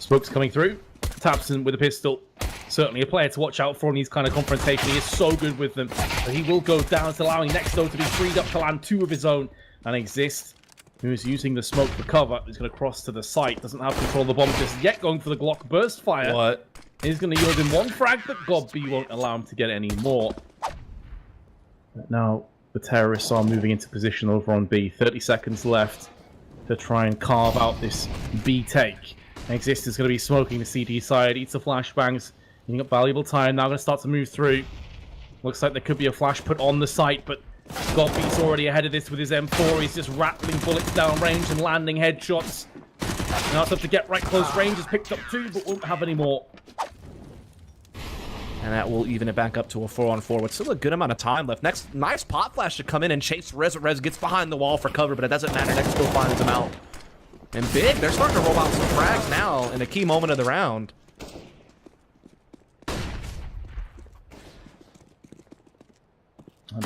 Smoke's coming through. Tabson with a pistol. Certainly a player to watch out for in these kind of confrontation. He is so good with them. But he will go down. It's allowing Nexto to be freed up to land 2 of his own. And Exist, who is using the smoke for cover, is going to cross to the site. Doesn't have control of the bomb just yet. Going for the Glock burst fire. What? He's going to yield him 1 frag, but God B won't allow him to get any more. But now the terrorists are moving into position over on B. 30 seconds left to try and carve out this B take. Exist is going to be smoking the CD side. Eats the flashbangs. Using up valuable time. Now going to start to move through. Looks like there could be a flash put on the site, but Godbe's already ahead of this with his M4. He's just rattling bullets down range and landing headshots. Now it's up to get right close range. Has picked up 2, but won't have any more. And that will even it back up to a 4-on-4 with still a good amount of time left. Next, nice pop flash to come in and chase Rez. Rez gets behind the wall for cover, but it doesn't matter. Next still finds him out. And Big, they're starting to roll out some frags now in a key moment of the round.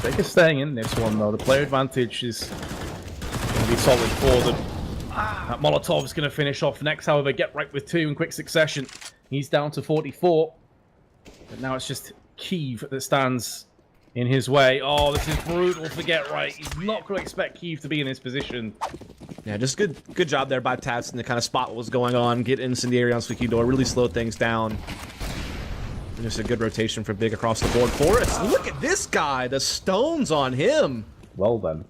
Big is staying in this one, though. The player advantage is going to be solid for them. That Molotov's going to finish off next, however, get right with 2 in quick succession. He's down to 44. But now it's just Kiev that stands in his way. Oh, this is brutal to get right. He's not going to expect Kiev to be in this position. Yeah, just good job there by Tabson to kind of spot what was going on, get incendiary on Squeaky Door, really slow things down. And just a good rotation for Big across the board. Forrest, look at this guy, the stones on him. Well then.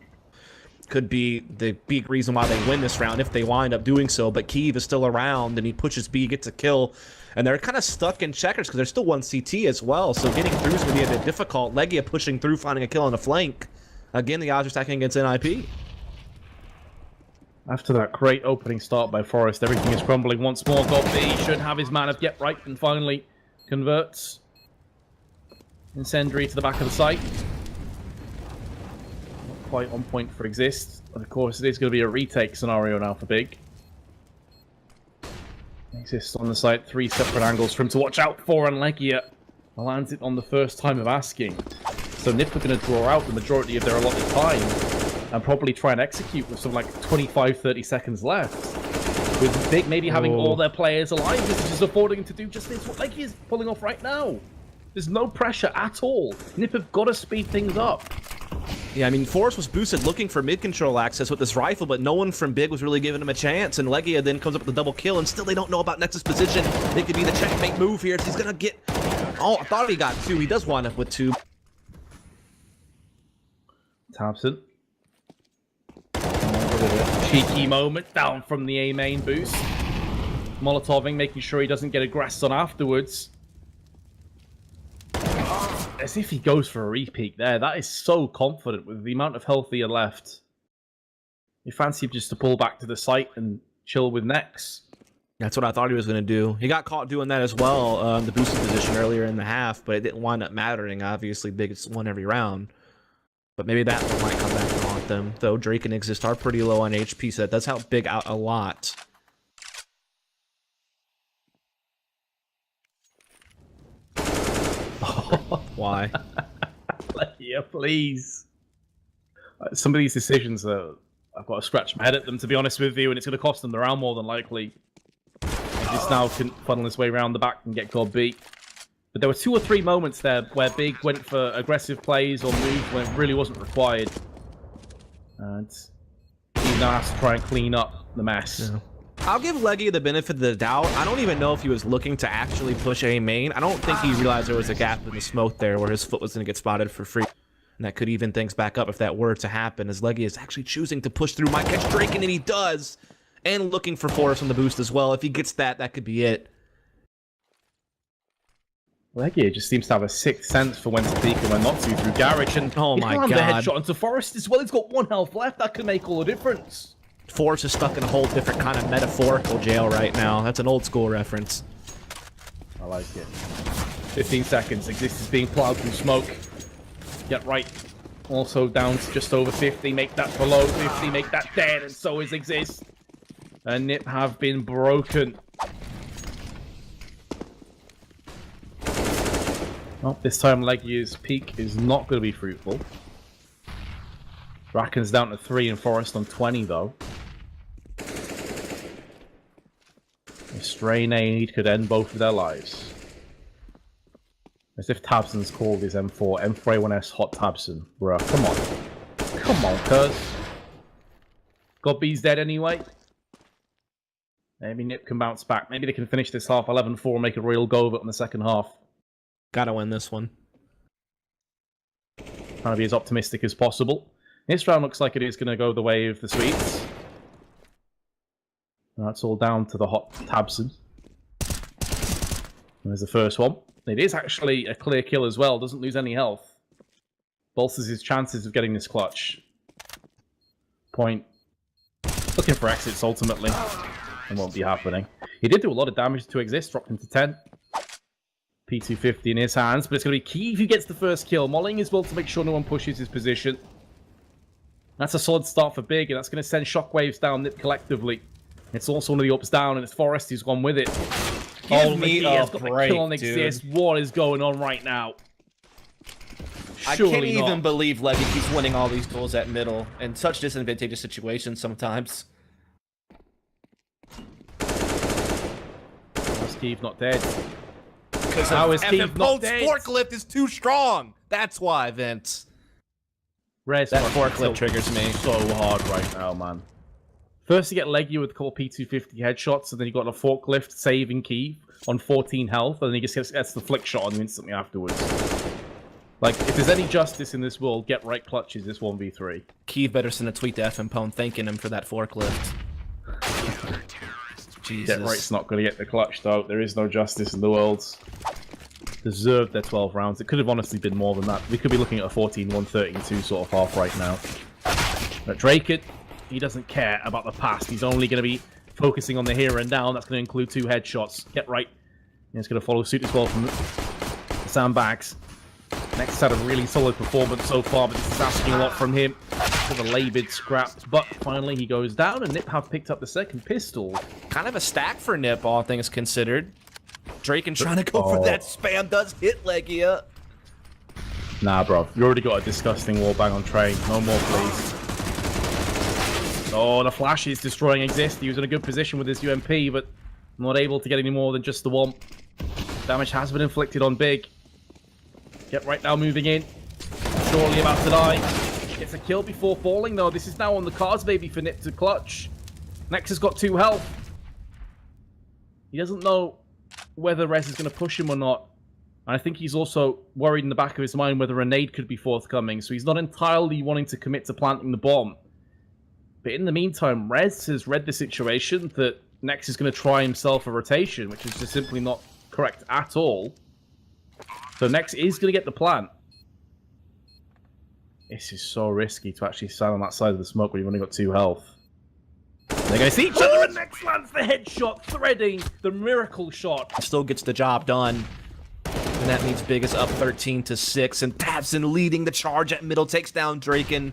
Could be the big reason why they win this round if they wind up doing so, but Kiev is still around and he pushes B, gets a kill. And they're kind of stuck in checkers because there's still 1 CT as well, so getting through is going to be a bit difficult. Legia pushing through, finding a kill on the flank. Again, the odds are stacking against NiP. After that great opening start by Forrest, everything is crumbling once more. God B should have his man of get right and finally converts. Incendiary to the back of the site. Not quite on point for Exist. But of course, it is going to be a retake scenario now for Big. Exist on the site, 3 separate angles for him to watch out for, and Legia lands it on the first time of asking. So NiP are going to draw out the majority of their allotted time and probably try and execute with something like 25-30 seconds left. With Big maybe having all their players alive, this is just affording him to do just this, what Legia is pulling off right now. There's no pressure at all. NiP have got to speed things up. Yeah, I mean, Forrest was boosted looking for mid-control access with this rifle, but no one from Big was really giving him a chance, and Legia then comes up with a double kill, and still they don't know about Nexus position. It could be the checkmate move here. He's gonna get... Oh, I thought he got 2. He does wind up with 2. Tabson. Cheeky moment down from the A main boost. Molotoving, making sure he doesn't get aggressed on afterwards. As if he goes for a repeat there. That is so confident with the amount of health he had left. You fancy him just to pull back to the site and chill with Nex. That's what I thought he was going to do. He got caught doing that as well, the boosted position earlier in the half, but it didn't wind up mattering. Obviously, Big's won every round. But maybe that one might come back and haunt them. Though Drake and Exist are pretty low on HP, so that does help Big out a lot. Why? Yeah, please. Some of these decisions, I've got to scratch my head at them, to be honest with you, and it's going to cost them the round more than likely. Just now can funnel his way around the back and get God beat. But there were 2 or 3 moments there where Big went for aggressive plays or moves when it really wasn't required. And he now has to try and clean up the mess. Yeah. I'll give Legia the benefit of the doubt. I don't even know if he was looking to actually push A main. I don't think he realized there was a gap in the smoke there where his foot was going to get spotted for free. And that could even things back up if that were to happen, as Legia is actually choosing to push through. Might catch Drake, and he does. And looking for Forrest on the boost as well. If he gets that, that could be it. Legia just seems to have a sixth sense for when to peek and when not to through Garage. And oh my god, the headshot into Forrest as well. He's got 1 health left. That could make all the difference. Forrest is stuck in a whole different kind of metaphorical jail right now. That's an old school reference. I like it. 15 seconds. Exist is being plowed through smoke. Get right. Also down to just over 50. Make that below 50. Make that dead. And so is Exist. And NiP have been broken. Well, this time Legia's peak is not going to be fruitful. Bracken's down to 3 and Forrest on 20 though. They're stray nade could end both of their lives. As if Tabson's called his M4, M4A1S Hot Tabson. Bruh, come on. Come on, cuz. God B's dead anyway. Maybe NiP can bounce back. Maybe they can finish this half 11-4 and make a real go of it in the second half. Gotta win this one. Trying to be as optimistic as possible. This round looks like it is going to go the way of the Swedes. That's all down to the Hot Tabson. There's the first one. It is actually a clear kill as well. Doesn't lose any health. Bolsters his chances of getting this clutch. Point. Looking for exits ultimately. It won't be happening. He did do a lot of damage to exist. Dropped into 10. P250 in his hands. But it's going to be key if he gets the first kill. Molling as well to make sure no one pushes his position. That's a solid start for Big. And that's going to send shockwaves down NiP collectively. It's also one of the ups down. And it's Forrest who's gone with it. Give me a got the break, kill on dude. exist. What is going on right now? I Surely can't even not. believe Levy keeps winning all these duels at middle in such disadvantageous situations sometimes. How's Keeve not dead? Because How is Keeve not Bolt's dead? forklift is too strong. That's why, Vince. Rez That fucking forklift tilt triggers me. so hard right now, man. First you get Leggy with a couple P250 headshots, and then you got a forklift saving Keeve on 14 health, and then he just gets the flick shot on you instantly afterwards. Like, if there's any justice in this world, get right clutches this 1v3. Keeve better send a tweet to FMPone thanking him for that forklift. Jesus. Get right's not going to get the clutch, though. There is no justice in the world. Deserved their 12 rounds. It could have honestly been more than that. We could be looking at a 14-1, 13-2 sort of half right now. But Drake, he doesn't care about the past. He's only going to be focusing on the here and now. That's going to include 2 headshots. Get right. And it's going to follow suit as well from the sandbags. Next had a really solid performance so far, but this is asking a lot from him. For the labid scrapped, but finally he goes down, and NiP have picked up the second pistol. Kind of a stack for NiP, all things considered. Draken trying to go for that spam does hit Legia. Nah, bro. You already got a disgusting wallbang on train. No more, please. Oh, the flash is destroying exist. He was in a good position with his UMP, but not able to get any more than just the one. Damage has been inflicted on Big. Get right now moving in. Surely about to die. Gets a kill before falling, though. This is now on the cards, maybe, for NiP to clutch. Nex has got 2 health. He doesn't know whether Rez is going to push him or not. And I think he's also worried in the back of his mind whether a nade could be forthcoming. So he's not entirely wanting to commit to planting the bomb. But in the meantime, Rez has read the situation that Nex is going to try himself a rotation, which is just simply not correct at all. So Nex is going to get the plant. This is so risky to actually stand on that side of the smoke when you've only got 2 health. They're going to see each other, and Nex lands the headshot, threading the miracle shot. Still gets the job done. And that means Big is up 13-6, and Tabson leading the charge at middle, takes down Draken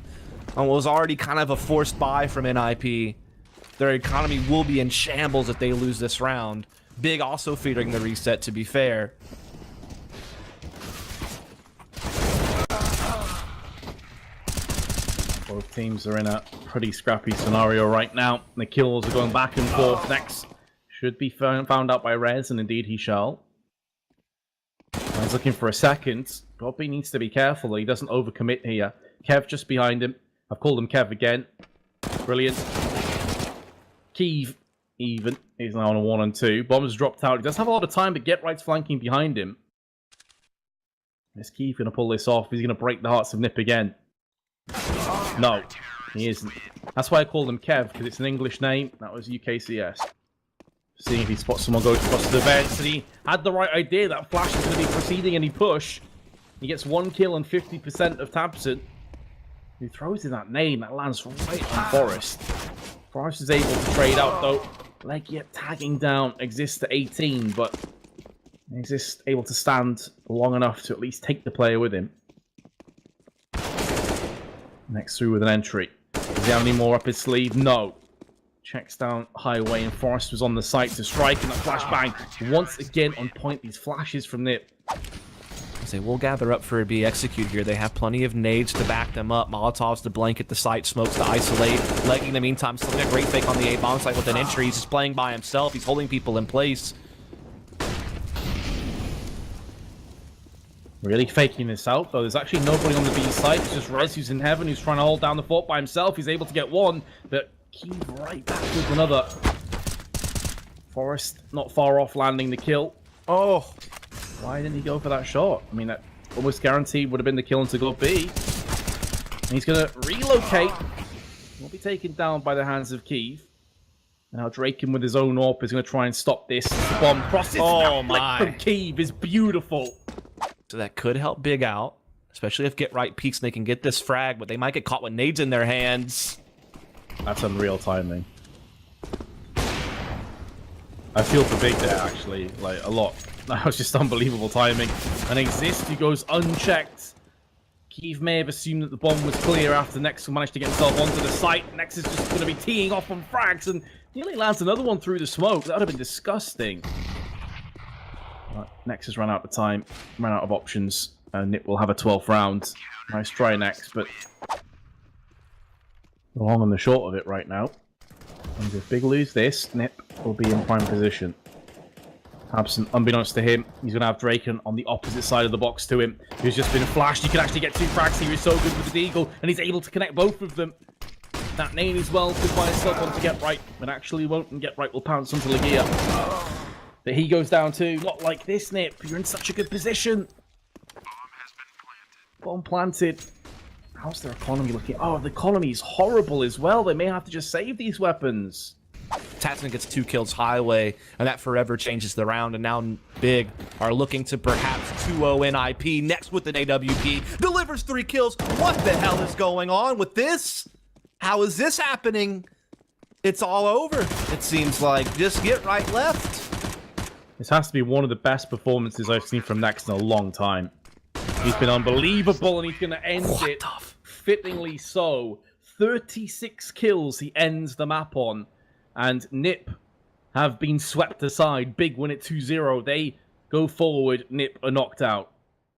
on what was already kind of a forced buy from NiP. Their economy will be in shambles if they lose this round. Big also featuring the reset, to be fair. Both teams are in a pretty scrappy scenario right now. The kills are going back and forth. Nex should be found out by Rez, and indeed he shall. He's looking for a second. Bobby needs to be careful. He doesn't overcommit here. Kev just behind him. I've called him Kev again. Brilliant. Keeve, even, is now on a 1 and 2. Bomb's dropped out. He does have a lot of time, but Get Right's flanking behind him. Is Keeve going to pull this off? He's going to break the hearts of NiP again. No, he isn't. That's why I called him Kev, because it's an English name. That was UKCS. Seeing if he spots someone go across the vents, and he had the right idea. That flash is going to be proceeding any push. He gets 1 kill and 50% of Tabson. He throws in that nade, that lands right on Forrest. Forrest is able to trade out, though. Legia tagging down Exist to 18, but Exist able to stand long enough to at least take the player with him. Next through with an entry. Does he have any more up his sleeve? No. Checks down highway, and Forrest was on the site to strike, and that flashbang once again on point. These flashes from NiP. They will gather up for a B execute here. They have plenty of nades to back them up. Molotovs to blanket the site, smokes to isolate. Leggy in the meantime, still a great fake on the A-bomb site with an entry. He's just playing by himself. He's holding people in place. Really faking this out, though. There's actually nobody on the B side. It's just Rez who's in heaven, who's trying to hold down the fort by himself. He's able to get one, but Keeve right back with another. Forrest not far off landing the kill. Oh, why didn't he go for that shot? I mean, that almost guaranteed would have been the kill into go B. And he's going to relocate. Will be taken down by the hands of Keeve. Now Draken with his own AWP is going to try and stop this. The bomb crosses. Oh, that my. flick from Keeve is beautiful. So that could help Big out, especially if Get Right peeks and they can get this frag, but they might get caught with nades in their hands. That's unreal timing. I feel for Big there, actually, like, a lot. That was just unbelievable timing. And Exist, who goes unchecked. Keeve may have assumed that the bomb was clear after Nex managed to get himself onto the site. Nex is just going to be teeing off on frags and nearly lands another one through the smoke. That would have been disgusting. Right, Nex has run out of time, ran out of options, and NiP will have a 12th round. Nice try, Nex, but the long and the short of it right now. And if Big lose this, NiP will be in prime position. Absent, unbeknownst to him, he's going to have Draken on the opposite side of the box to him, who's just been flashed. He can actually get 2 frags here. He's so good with the Deagle, and he's able to connect both of them. That name as well could by itself on to Get Right, but actually won't, and Get Right will pounce onto Legia. But he goes down too. Not like this, NiP. You're in such a good position. Bomb planted. How's their economy looking? Oh, the economy is horrible as well. They may have to just save these weapons. Tatsman gets 2 kills highway, and that forever changes the round. And now Big are looking to perhaps 2-0 NiP. Next with an AWP. Delivers 3 kills. What the hell is going on with this? How is this happening? It's all over, it seems like. Just Get Right left. This has to be one of the best performances I've seen from Nex in a long time. He's been unbelievable, and he's going to end it fittingly so. 36 kills he ends the map on. And NiP have been swept aside. Big win it 2-0. They go forward. NiP are knocked out.